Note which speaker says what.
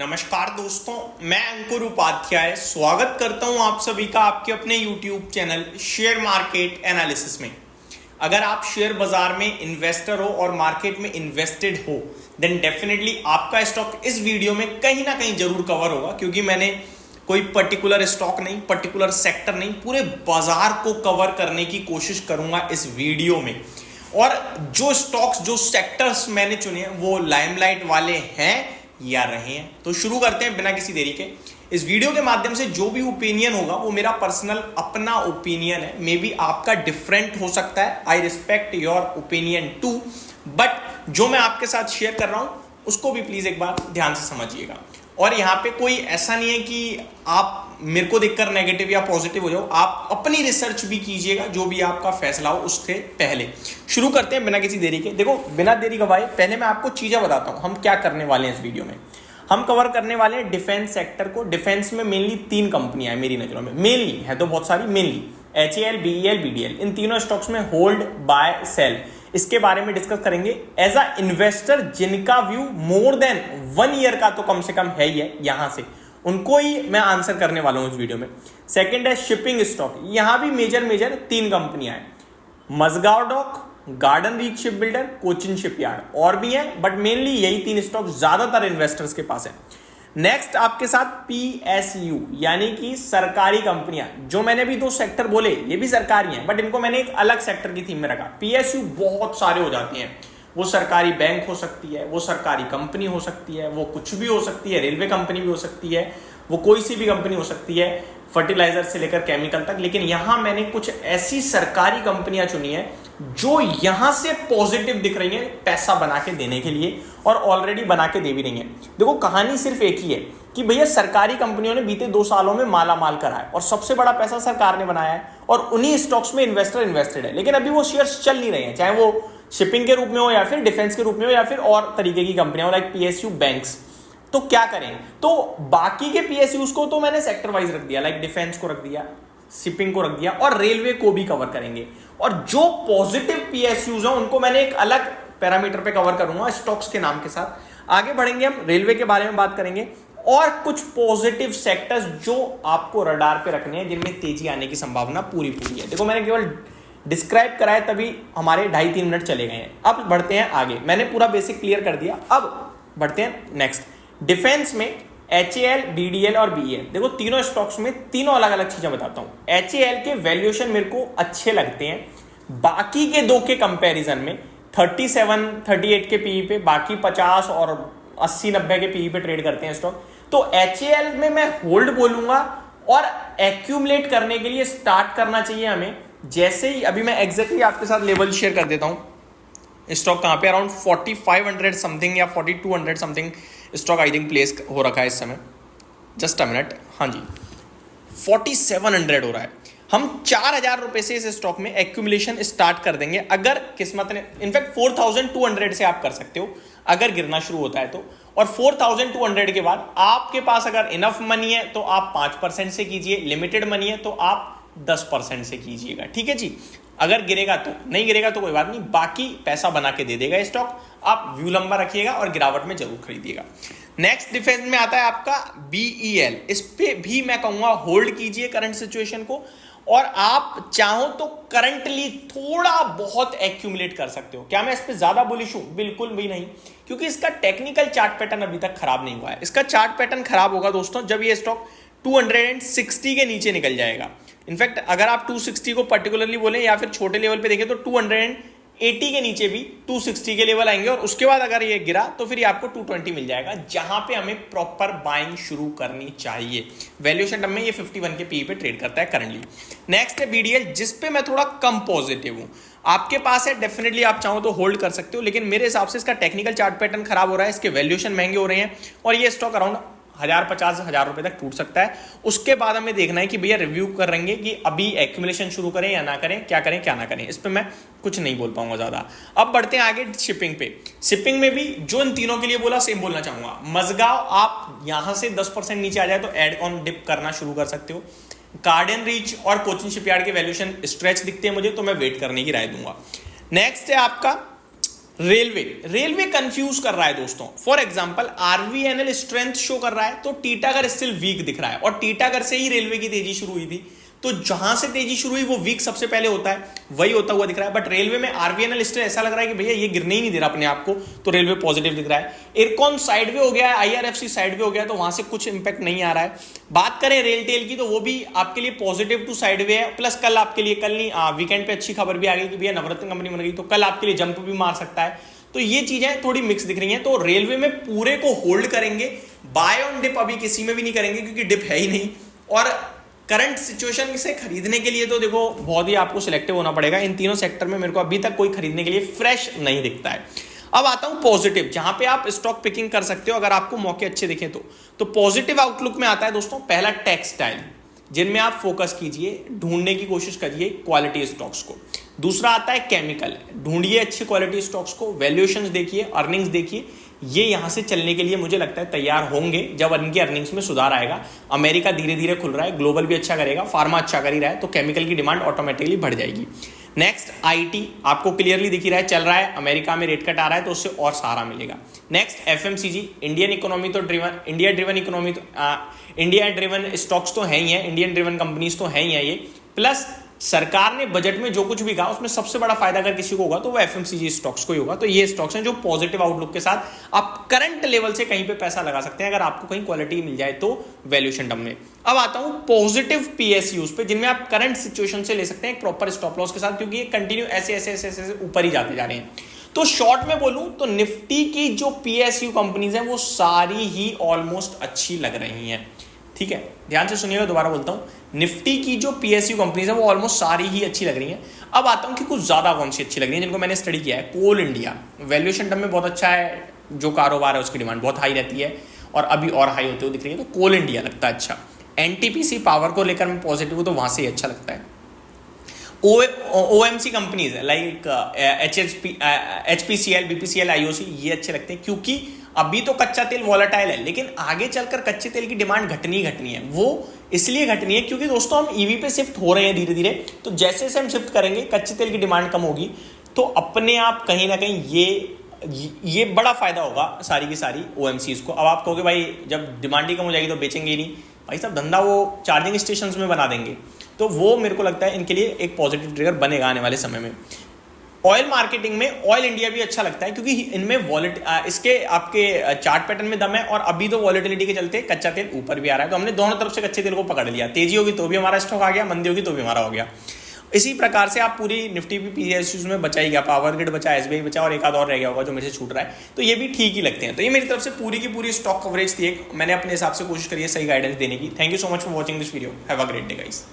Speaker 1: नमस्कार दोस्तों, मैं अंकुर उपाध्याय स्वागत करता हूं आप सभी का आपके अपने YouTube channel share market analysis में। अगर आप शेयर बाजार में इन्वेस्टर हो और मार्केट में इन्वेस्टेड हो देन डेफिनेटली आपका स्टॉक इस वीडियो में कहीं ना कहीं जरूर कवर होगा, क्योंकि मैंने कोई पर्टिकुलर स्टॉक नहीं, पर्टिकुलर सेक्टर नहीं, पूरे बाजार को कवर करने की कोशिश करूंगा इस वीडियो में। और जो स्टॉक्स, जो सेक्टर्स मैंने चुने हैं वो लाइमलाइट वाले हैं या रहे हैं। तो शुरू करते हैं बिना किसी देरी के। इस वीडियो के माध्यम से जो भी ओपिनियन होगा वो मेरा पर्सनल अपना ओपिनियन है, मे बी आपका डिफरेंट हो सकता है। I respect your opinion too, but जो मैं आपके साथ शेयर कर रहा हूं उसको भी प्लीज एक बार ध्यान से समझिएगा। और यहां पे कोई ऐसा नहीं है कि आप मेरे को देखकर नेगेटिव या पॉजिटिव हो जाओ, आप अपनी रिसर्च भी कीजिएगा, जो भी आपका फैसला हो उससे पहले। शुरू करते हैं बिना किसी देरी के। देखो, बिना देरी गवाए पहले मैं आपको चीजें बताता हूं हम क्या करने वाले हैं इस वीडियो में। हम कवर करने वाले हैं डिफेंस सेक्टर को। डिफेंस में मेनली 3 कंपनियां हैं मेरी नजरों में, मेनली है तो बहुत सारी, मेनली HAL, BEL, BDL, इन तीनों स्टॉक्स में होल्ड, बाय, सेल, इसके बारे में डिस्कस करेंगे एज अ इन्वेस्टर। जिनका व्यू मोर देन 1 ईयर का तो कम से कम है ही है, यहां से उनको ही मैं आंसर करने वाला हूं इस वीडियो में। सेकंड है शिपिंग स्टॉक। यहां भी मेजर 3 कंपनियां हैं, Mazagon dock, garden reach ship builder, Cochin shipyard, और भी हैं, बट मेनली यही 3 स्टॉक ज्यादातर इन्वेस्टर्स के पास है। नेक्स्ट आपके साथ PSU यानी कि सरकारी कंपनियां। जो मैंने भी 2 सेक्टर बोले ये भी सरकारी हैं, बट इनको मैंने एक अलग सेक्टर की थीम में रखा। PSU बहुत सारे हो जाती हैं, वो सरकारी बैंक हो सकती है, वो सरकारी कंपनी हो सकती है, वो कुछ भी हो सकती है, रेलवे कंपनी भी हो सकती है, वो कोई सी भी कंपनी हो सकती है, फर्टिलाइजर से लेकर केमिकल तक। लेकिन यहां मैंने कुछ ऐसी सरकारी कंपनियां चुनी है जो यहां से पॉजिटिव दिख रही हैं पैसा बना के देने के लिए, और ऑलरेडी बना के दे भी रही हैं। देखो, कहानी सिर्फ एक ही है कि भैया सरकारी कंपनियों ने बीते 2 सालों में माला माल करा है और सबसे बड़ा पैसा सरकार ने बनाया है, और उन्हीं स्टॉक्स में इन्वेस्टर इन्वेस्टेड है। लेकिन अभी वो शेयर्स चल नहीं रहे हैं, चाहे वो शिपिंग के रूप में हो या फिर डिफेंस के रूप में हो या फिर और तरीके की कंपनियां हो, लाइक PSU बैंक्स। तो क्या करें? तो बाकी के PSUs को तो मैंने सेक्टर वाइज रख दिया, लाइक डिफेंस को रख दिया, शिपिंग को रख दिया, और रेलवे को भी कवर करेंगे। और जो पॉजिटिव PSUs हैं उनको मैंने एक अलग पैरामीटर पे कवर करूंगा स्टॉक्स के नाम के साथ। आगे बढ़ेंगे, हम रेलवे के बारे में बात करेंगे और कुछ पॉजिटिव सेक्टर्स जो आपको रडार पे रखने हैं, जिनमें तेजी आने की संभावना पूरी है। देखो, मैंने केवल डिस्क्राइब करा है, तभी हमारे 2.5-3 मिनट चले गए हैं। अब बढ़ते हैं आगे, मैंने पूरा बेसिक क्लियर कर दिया। अब बढ़ते हैं नेक्स्ट। डिफेंस में HAL, BDL और BEL। देखो, तीनों स्टॉक्स में तीनों अलग अलग चीजें बताता हूं। HAL के वैल्यूएशन मेरे को अच्छे लगते हैं बाकी के 2 के कंपैरिजन में। 37-38 के PE पे, बाकी 50 और 80-90 के PE पे ट्रेड करते हैं स्टॉक। तो HAL में मैं होल्ड बोलूंगा, और एक्यूमुलेट करने के लिए स्टार्ट करना चाहिए हमें। जैसे ही अभी मैं एग्जैक्टली आपके साथ लेवल शेयर कर देता हूं। स्टॉक कहां पे, अराउंड 4500 समथिंग या 4200 something stock I think place हो रखा है इस समय। जस्ट अ मिनट, हाँ जी, 4700 हो रहा है। हम 4000 रुपए से इस स्टॉक में एक्यूमुलेशन स्टार्ट कर देंगे, अगर किस्मत ने, इनफैक्ट 4200 से आप कर सकते हो अगर गिरना शुरू होता है तो। और 4200 के बाद आपके पास अगर इनफ मनी है तो आप 5% से कीजिए, लिमिटेड मनी है तो आप 10% से कीजिएगा, ठीक है जी। अगर गिरेगा तो, नहीं गिरेगा तो कोई बात नहीं, बाकी पैसा बना के दे देगा स्टॉक। आप व्यू लंबा रखिएगा और गिरावट में जरूर खरीदिएगा। नेक्स्ट डिफेंस में आता है आपका BEL। इस पे भी मैं कहूंगा होल्ड कीजिए करंट सिचुएशन को, और आप चाहो तो करंटली थोड़ा बहुत एक्यूमुलेट कर सकते हो। क्या मैं इस पे ज्यादा बुलिश हूं? बिल्कुल भी नहीं, क्योंकि इसका टेक्निकल चार्ट पैटर्न अभी तक खराब नहीं हुआ है। इसका चार्ट पैटर्न खराब होगा दोस्तों जब ये स्टॉक 260 के नीचे निकल जाएगा। इनफैक्ट अगर आप 260 को पर्टिकुलरली बोले या फिर छोटे लेवल पे देखें तो 280 के नीचे भी 260 के लेवल आएंगे, और उसके बाद अगर ये गिरा तो फिर ये आपको 220 मिल जाएगा, जहां पे हमें प्रॉपर बाइंग शुरू करनी चाहिए। वैल्यूएशन टर्म में ये 51 के PE पे ट्रेड करता है करंटली। नेक्स्ट है BDL, जिस पे मैं थोड़ा कम पॉजिटिव हूं। आपके पास है, डेफिनेटली आप चाहो तो होल्ड कर सकते हो, लेकिन मेरे हिसाब से इसका टेक्निकल चार्ट पैटर्न खराब हो रहा है, इसके वैल्यूएशन महंगे हो रहे हैं, और ये स्टॉक अराउंड 1050 रुपए तक टूट सकता है। उसके बाद हमें देखना है कि भैया रिव्यू करेंगे कि अभी एक्यूमुलेशन शुरू करें या ना करें, क्या करें क्या ना करें। इस पे मैं कुछ नहीं बोल पाऊंगा ज्यादा। अब बढ़ते हैं आगे शिपिंग पे। शिपिंग में भी जो इन तीनों के लिए बोला सेम बोलना चाहूंगा। मजगांव, आप यहां से 10% नीचे आ जाए तो एड ऑन डिप करना शुरू कर सकते हो। गार्डन रीच और कोचिन शिपयार्ड के वैल्यूएशन स्ट्रेच दिखते हैं मुझे, तो मैं वेट करने की राय दूंगा। नेक्स्ट है आपका रेलवे कंफ्यूज कर रहा है दोस्तों। For example RVNL strength show कर रहा है तो टीटागढ़ स्टिल वीक दिख रहा है, और टीटागढ़ से ही रेलवे की तेजी शुरू हुई थी, तो जहां से तेजी शुरू हुई वो वीक सबसे पहले होता है, वही होता हुआ दिख रहा है। बट रेलवे में आरवीएनएल स्टिल ऐसा लग रहा है कि भैया ये गिरने ही नहीं दे रहा अपने आप को, तो रेलवे पॉजिटिव दिख रहा है। इरकॉन साइडवे हो गया है, आईआरएफसी साइडवे हो गया, तो वहां से कुछ इंपैक्ट नहीं आ रहा है। बात करें रेलटेल की तो वो भी आपके लिए पॉजिटिव टू साइडवे है, प्लस कल आपके लिए, कल नहीं वीकेंड पे अच्छी खबर भी आ गई कि भैया नवरत्न कंपनी बन गई, तो कल आपके लिए जंप भी मार सकता है। तो ये चीजें थोड़ी मिक्स दिख रही हैं। तो रेलवे में पूरे को होल्ड करेंगे, बाय ऑन डिप अभी किसी में भी नहीं करेंगे क्योंकि डिप है ही नहीं, और करंट सिचुएशन से खरीदने के लिए तो देखो बहुत ही आपको सिलेक्टिव होना पड़ेगा। इन तीनों सेक्टर में मेरे को अभी तक कोई खरीदने के लिए फ्रेश नहीं दिखता है। अब आता हूं पॉजिटिव, जहां पे आप स्टॉक पिकिंग कर सकते हो अगर आपको मौके अच्छे दिखे तो पॉजिटिव आउटलुक में आता है दोस्तों पहला टेक्सटाइल, जिनमें आप फोकस कीजिए, ढूंढने की कोशिश करिए क्वालिटी स्टॉक्स को। दूसरा आता है केमिकल, ढूंढिए अच्छी क्वालिटी स्टॉक्स को, वैल्यूएशंस देखिए, अर्निंग्स देखिए, ये यहां से चलने के लिए मुझे लगता है तैयार होंगे जब इनकी अर्निंग्स में सुधार आएगा। अमेरिका धीरे धीरे खुल रहा है, ग्लोबल भी अच्छा करेगा, फार्मा अच्छा कर ही रहा है, तो केमिकल की डिमांड ऑटोमेटिकली बढ़ जाएगी। नेक्स्ट आईटी आपको क्लियरली दिख ही रहा है, चल रहा है, अमेरिका में रेट कट आ रहा है तो उससे और सहारा मिलेगा। नेक्स्ट एफएमसीजी, इंडियन इकोनॉमी तो driven, India driven economy, India driven stocks तो है ही है, इंडियन ड्रिवन कंपनीज तो है ही है ये, प्लस सरकार ने बजट में जो कुछ भी कहा उसमें सबसे बड़ा फायदा अगर किसी को होगा तो वो एफएमसीजी स्टॉक्स को ही होगा। तो ये स्टॉक्स हैं जो पॉजिटिव आउटलुक के साथ आप करंट लेवल से कहीं पे पैसा लगा सकते हैं अगर आपको कहीं क्वालिटी मिल जाए तो वैल्यूएशन टर्म में। अब आता हूं पॉजिटिव पीएसयूज पे, जिनमें आप करंट सिचुएशन से ले सकते हैं एक प्रॉपर स्टॉप लॉस के साथ, क्योंकि ये कंटिन्यू ऐसे ऊपर ही जाते जा रहे हैं। तो शॉर्ट में बोलूं तो निफ्टी की जो पीएसयू कंपनीज हैं वो सारी ही ऑलमोस्ट अच्छी लग रही हैं। ठीक है, ध्यान से सुनिएगा, दोबारा बोलता हूं, निफ्टी की जो पीएसयू कंपनीज है वो ऑलमोस्ट सारी ही अच्छी लग रही हैं। अब आता हूं कि कुछ ज्यादा कौन सी अच्छी लग रही है जिनको मैंने स्टडी किया है। कोल इंडिया वैल्यूएशन टर्म में बहुत अच्छा है, जो कारोबार है उसकी डिमांड बहुत हाई रहती है और अभी और हाई होते हुए दिख रही है, तो कोल इंडिया लगता है अच्छा। एनटीपीसी पावर को लेकर मैं पॉजिटिव हूं तो वहां से ही अच्छा लगता है। OMC companies like HPCL, BPCL, IOC, ये अच्छे लगते हैं क्योंकि अभी तो कच्चा तेल वॉलेटाइल है, लेकिन आगे चलकर कच्चे तेल की डिमांड घटनी है। वो इसलिए घटनी है क्योंकि दोस्तों हम ईवी पे शिफ्ट हो रहे हैं धीरे धीरे, तो जैसे जैसे हम शिफ्ट करेंगे कच्चे तेल की डिमांड कम होगी, तो अपने आप कहीं ना कहीं ये बड़ा फायदा होगा सारी की सारी ओएमसीज को। अब आप कहोगे भाई जब डिमांड ही कम हो जाएगी तो बेचेंगे ही नहीं, भाई साहब धंधा वो चार्जिंग स्टेशन में बना देंगे, तो वो मेरे को लगता है इनके लिए एक पॉजिटिव ट्रिगर बनेगा आने वाले समय में। ऑयल मार्केटिंग में ऑयल इंडिया भी अच्छा लगता है क्योंकि इनमें इसके आपके चार्ट पैटर्न में दम है, और अभी तो वॉलेटिलिटी के चलते कच्चा तेल ऊपर भी आ रहा है, तो हमने दोनों तरफ से कच्चे तेल को पकड़ लिया। तेजी होगी तो भी हमारा स्टॉक आ गया, मंदी होगी तो भी हमारा हो गया। इसी प्रकार से आप पूरी निफ्टी पीएसयूज में बचा ही गया, पावर ग्रिड बचा, एसबीआई बचा, और एक आध और रह गया होगा जो मेरे से छूट रहा है, तो ये भी ठीक ही लगते हैं। तो ये मेरी तरफ से पूरी की पूरी स्टॉक कवरेज थी, मैंने अपने हिसाब से कोशिश करी है सही गाइडेंस देने की। Thank you so much for watching this video, have a great day guys.